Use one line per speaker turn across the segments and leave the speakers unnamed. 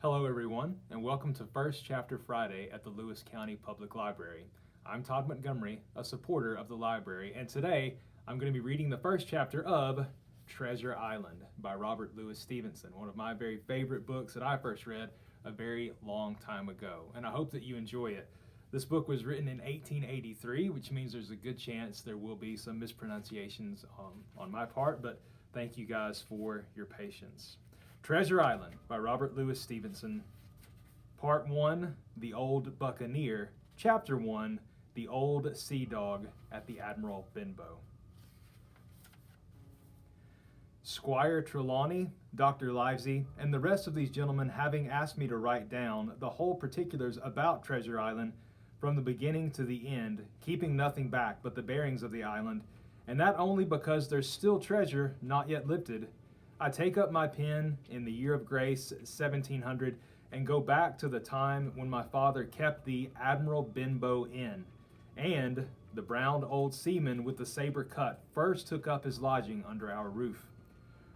Hello everyone, and welcome to First Chapter Friday at the Lewis County Public Library. I'm Todd Montgomery, a supporter of the library, and today I'm going to be reading the first chapter of Treasure Island by Robert Louis Stevenson, one of my very favorite books that I first read a very long time ago, and I hope that you enjoy it. This book was written in 1883, which means there's a good chance there will be some mispronunciations on my part, but thank you guys for your patience. Treasure Island by Robert Louis Stevenson. Part 1, The Old Buccaneer. Chapter 1, The Old Sea Dog at the Admiral Benbow. Squire Trelawney, Dr. Livesey, and the rest of these gentlemen having asked me to write down the whole particulars about Treasure Island from the beginning to the end, keeping nothing back but the bearings of the island, and that only because there's still treasure not yet lifted, I take up my pen in the year of grace 1700 and go back to the time when my father kept the Admiral Benbow Inn, and the brown old seaman with the saber cut first took up his lodging under our roof.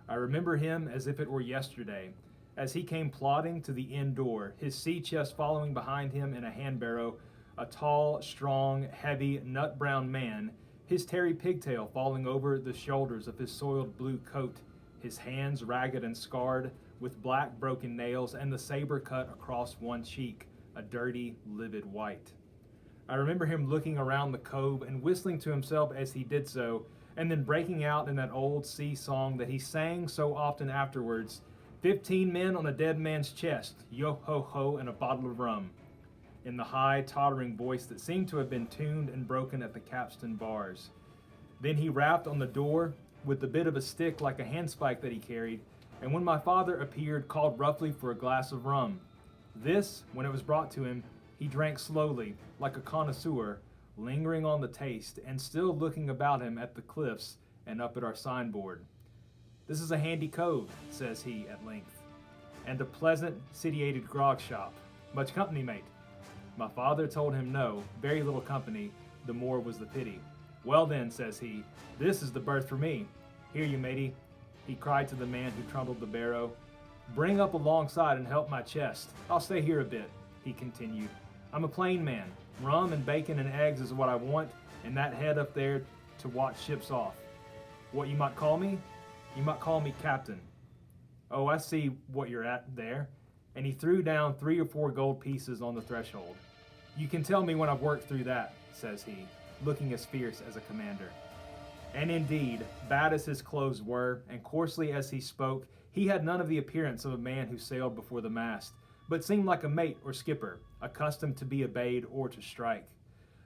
I remember him as if it were yesterday, as he came plodding to the inn door, his sea chest following behind him in a hand barrow, a tall, strong, heavy, nut-brown man, his tarry pigtail falling over the shoulders of his soiled blue coat, his hands ragged and scarred, with black broken nails, and the saber cut across one cheek, a dirty, livid white. I remember him looking around the cove and whistling to himself as he did so, and then breaking out in that old sea song that he sang so often afterwards, 15 men on a dead man's chest, yo-ho-ho, and a bottle of rum, in the high, tottering voice that seemed to have been tuned and broken at the capstan bars. Then he rapped on the door with the bit of a stick like a handspike that he carried, and when my father appeared, called roughly for a glass of rum. This, when it was brought to him, he drank slowly, like a connoisseur, lingering on the taste, and still looking about him at the cliffs and up at our signboard. "This is a handy cove," says he at length, "and a pleasant, sitiated grog shop. Much company, mate?" My father told him no, very little company, the more was the pity. "Well then," says he, "this is the berth for me. Here, you matey," he cried to the man who trundled the barrow. "Bring up alongside and help my chest. I'll stay here a bit," he continued. "I'm a plain man. Rum and bacon and eggs is what I want, and that head up there to watch ships off. What you might call me? You might call me Captain. Oh, I see what you're at there." And he threw down 3 or 4 gold pieces on the threshold. "You can tell me when I've worked through that," says he, looking as fierce as a commander. And indeed, bad as his clothes were, and coarsely as he spoke, he had none of the appearance of a man who sailed before the mast, but seemed like a mate or skipper, accustomed to be obeyed or to strike.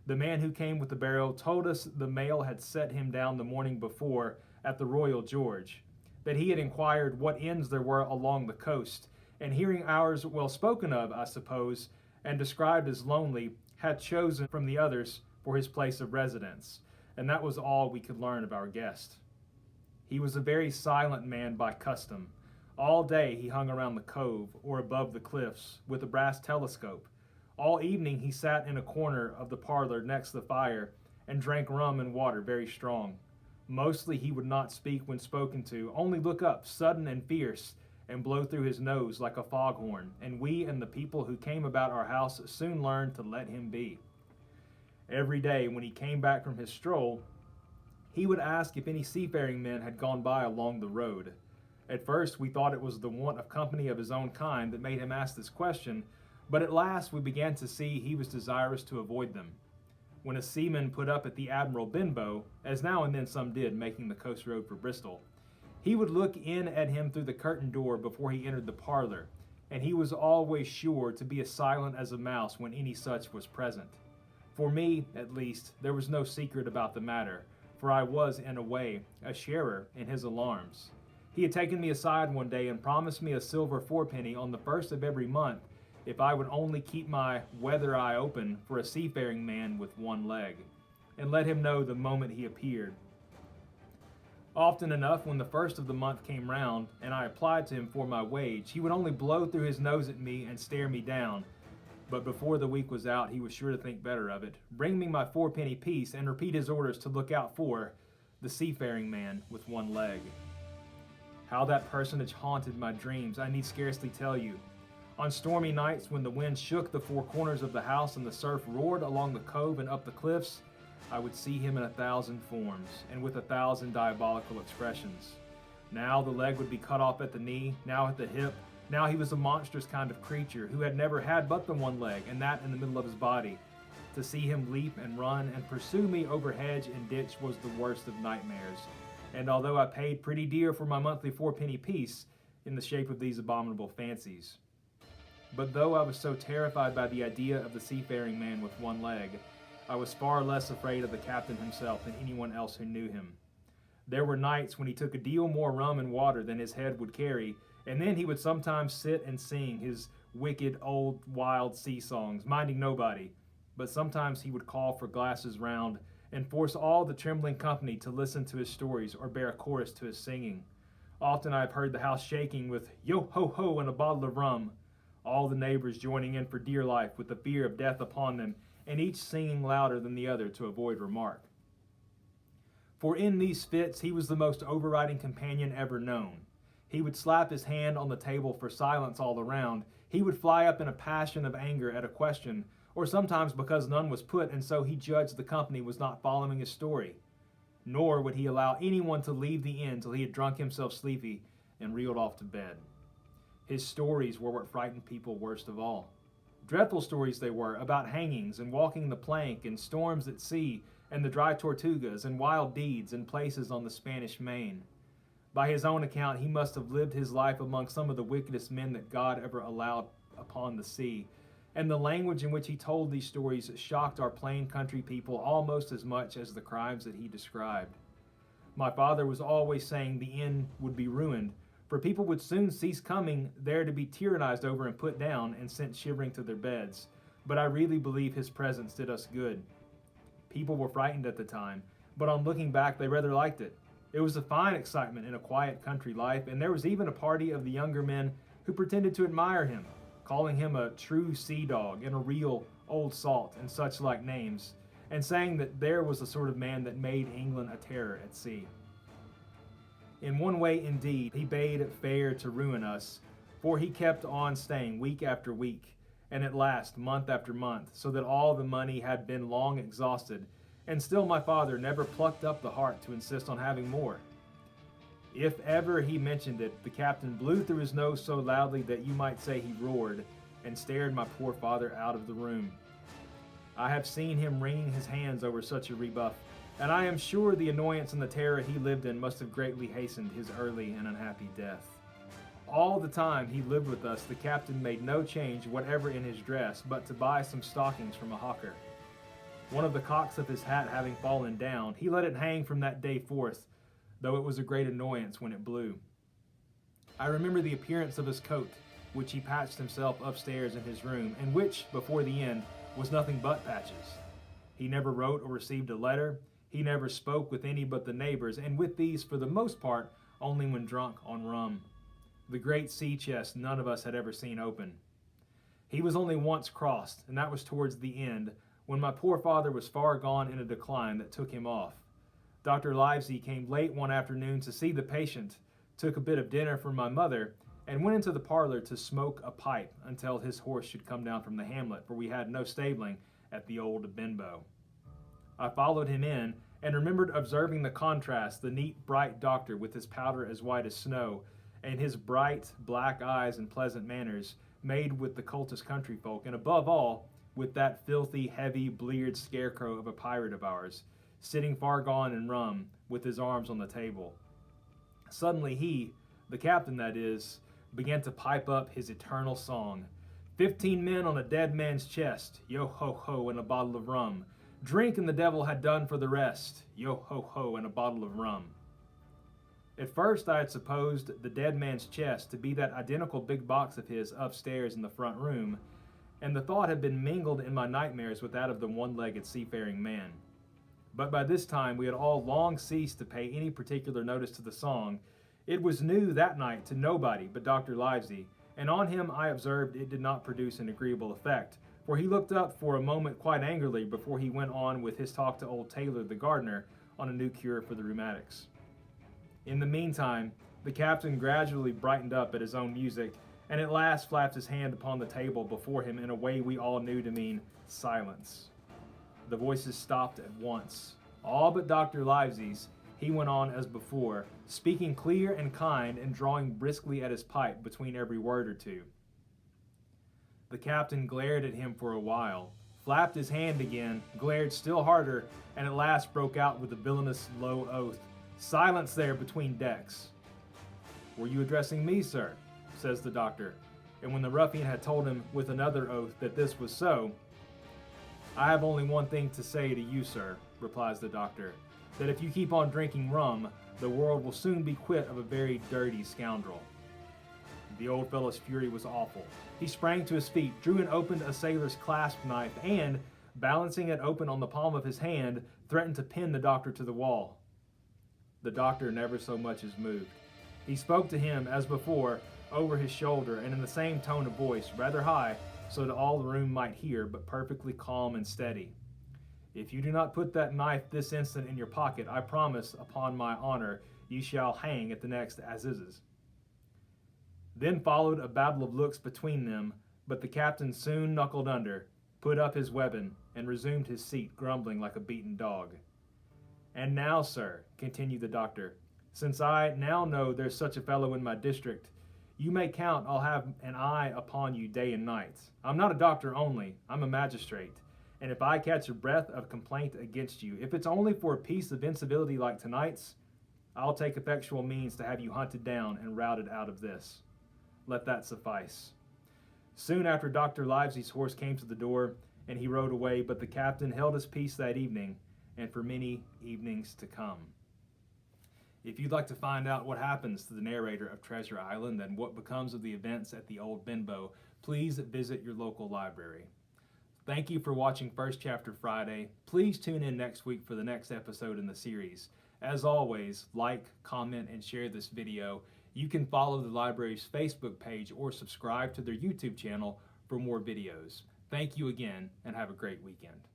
The man who came with the barrow told us the mail had set him down the morning before at the Royal George, that he had inquired what inns there were along the coast, and hearing ours well spoken of, I suppose, and described as lonely, had chosen from the others for his place of residence, and that was all we could learn of our guest. He was a very silent man by custom. All day he hung around the cove, or above the cliffs, with a brass telescope. All evening he sat in a corner of the parlor next the fire, and drank rum and water very strong. Mostly he would not speak when spoken to, only look up, sudden and fierce, and blow through his nose like a foghorn, and we and the people who came about our house soon learned to let him be. Every day when he came back from his stroll, he would ask if any seafaring men had gone by along the road. At first we thought it was the want of company of his own kind that made him ask this question, but at last we began to see he was desirous to avoid them. When a seaman put up at the Admiral Benbow, as now and then some did making the coast road for Bristol, he would look in at him through the curtain door before he entered the parlor, and he was always sure to be as silent as a mouse when any such was present. For me, at least, there was no secret about the matter, for I was, in a way, a sharer in his alarms. He had taken me aside one day and promised me a silver 4-penny on the first of every month if I would only keep my weather eye open for a seafaring man with one leg, and let him know the moment he appeared. Often enough, when the first of the month came round, and I applied to him for my wage, he would only blow through his nose at me and stare me down, but before the week was out, he was sure to think better of it, bring me my 4-penny piece, and repeat his orders to look out for the seafaring man with one leg. How that personage haunted my dreams, I need scarcely tell you. On stormy nights when the wind shook the four corners of the house and the surf roared along the cove and up the cliffs, I would see him in 1,000 forms and with 1,000 diabolical expressions. Now the leg would be cut off at the knee, now at the hip. Now he was a monstrous kind of creature who had never had but the one leg, and that in the middle of his body. To see him leap and run and pursue me over hedge and ditch was the worst of nightmares. And although I paid pretty dear for my monthly 4-penny piece in the shape of these abominable fancies. But though I was so terrified by the idea of the seafaring man with one leg, I was far less afraid of the captain himself than anyone else who knew him. There were nights when he took a deal more rum and water than his head would carry, and then he would sometimes sit and sing his wicked old wild sea songs, minding nobody. But sometimes he would call for glasses round and force all the trembling company to listen to his stories or bear a chorus to his singing. Often I have heard the house shaking with yo ho ho and a bottle of rum, all the neighbors joining in for dear life with the fear of death upon them, and each singing louder than the other to avoid remark. For in these fits he was the most overriding companion ever known. He would slap his hand on the table for silence all around. He would fly up in a passion of anger at a question, or sometimes because none was put, and so he judged the company was not following his story. Nor would he allow anyone to leave the inn till he had drunk himself sleepy and reeled off to bed. His stories were what frightened people worst of all. Dreadful stories they were, about hangings and walking the plank and storms at sea and the dry Tortugas and wild deeds and places on the Spanish Main. By his own account, he must have lived his life among some of the wickedest men that God ever allowed upon the sea, and the language in which he told these stories shocked our plain country people almost as much as the crimes that he described. My father was always saying the inn would be ruined, for people would soon cease coming there to be tyrannized over and put down and sent shivering to their beds. But I really believe his presence did us good. People were frightened at the time, but on looking back, they rather liked it. It was a fine excitement in a quiet country life, and there was even a party of the younger men who pretended to admire him, calling him a true sea dog and a real old salt and such like names, and saying that there was the sort of man that made England a terror at sea. In one way, indeed, he bade fair to ruin us, for he kept on staying week after week, and at last month after month, so that all the money had been long exhausted, and still my father never plucked up the heart to insist on having more. If ever he mentioned it, the captain blew through his nose so loudly that you might say he roared, and stared my poor father out of the room. I have seen him wringing his hands over such a rebuff, and I am sure the annoyance and the terror he lived in must have greatly hastened his early and unhappy death. All the time he lived with us, the captain made no change whatever in his dress, but to buy some stockings from a hawker. One of the cocks of his hat having fallen down, he let it hang from that day forth, though it was a great annoyance when it blew. I remember the appearance of his coat, which he patched himself upstairs in his room, and which, before the end, was nothing but patches. He never wrote or received a letter. He never spoke with any but the neighbors, and with these, for the most part, only when drunk on rum. The great sea chest none of us had ever seen open. He was only once crossed, and that was towards the end, when my poor father was far gone in a decline that took him off. Dr. Livesey came late one afternoon to see the patient, took a bit of dinner from my mother, and went into the parlor to smoke a pipe until his horse should come down from the hamlet, for we had no stabling at the old Benbow. I followed him in, and remembered observing the contrast, the neat, bright doctor with his powder as white as snow, and his bright, black eyes and pleasant manners, made with the cultist country folk, and above all, with that filthy, heavy, bleared scarecrow of a pirate of ours, sitting far gone in rum, with his arms on the table. Suddenly he, the captain that is, began to pipe up his eternal song. 15 men on a dead man's chest, yo-ho-ho, and a bottle of rum. Drink and the devil had done for the rest, yo-ho-ho, and a bottle of rum. At first I had supposed the dead man's chest to be that identical big box of his upstairs in the front room, and the thought had been mingled in my nightmares with that of the one-legged seafaring man. But by this time we had all long ceased to pay any particular notice to the song. It was new that night to nobody but Dr. Livesey, and on him I observed it did not produce an agreeable effect, for he looked up for a moment quite angrily before he went on with his talk to old Taylor the gardener on a new cure for the rheumatics. In the meantime, the captain gradually brightened up at his own music, and at last flapped his hand upon the table before him in a way we all knew to mean silence. The voices stopped at once, all but Dr. Livesey's. He went on as before, speaking clear and kind and drawing briskly at his pipe between every word or two. The captain glared at him for a while, flapped his hand again, glared still harder, and at last broke out with a villainous low oath. "Silence there between decks." "Were you addressing me, sir?" says the doctor. And when the ruffian had told him with another oath that this was so, "I have only one thing to say to you, sir," replies the doctor, "that if you keep on drinking rum, the world will soon be quit of a very dirty scoundrel." The old fellow's fury was awful. He sprang to his feet, drew and opened a sailor's clasp knife, and, balancing it open on the palm of his hand, threatened to pin the doctor to the wall. The doctor never so much as moved. He spoke to him, as before, over his shoulder, and in the same tone of voice, rather high, so that all the room might hear, but perfectly calm and steady. "If you do not put that knife this instant in your pocket, I promise, upon my honor, you shall hang at the next assizes." Then followed a battle of looks between them, but the captain soon knuckled under, put up his weapon, and resumed his seat, grumbling like a beaten dog. "And now, sir," continued the doctor, "since I now know there's such a fellow in my district, you may count I'll have an eye upon you day and night. I'm not a doctor only, I'm a magistrate, and if I catch a breath of complaint against you, if it's only for a piece of incivility like tonight's, I'll take effectual means to have you hunted down and routed out of this. Let that suffice." Soon after Dr. Livesey's horse came to the door, and he rode away, but the captain held his peace that evening, and for many evenings to come. If you'd like to find out what happens to the narrator of Treasure Island and what becomes of the events at the Old Benbow, please visit your local library. Thank you for watching First Chapter Friday. Please tune in next week for the next episode in the series. As always, like, comment, and share this video. You can follow the library's Facebook page or subscribe to their YouTube channel for more videos. Thank you again, and have a great weekend.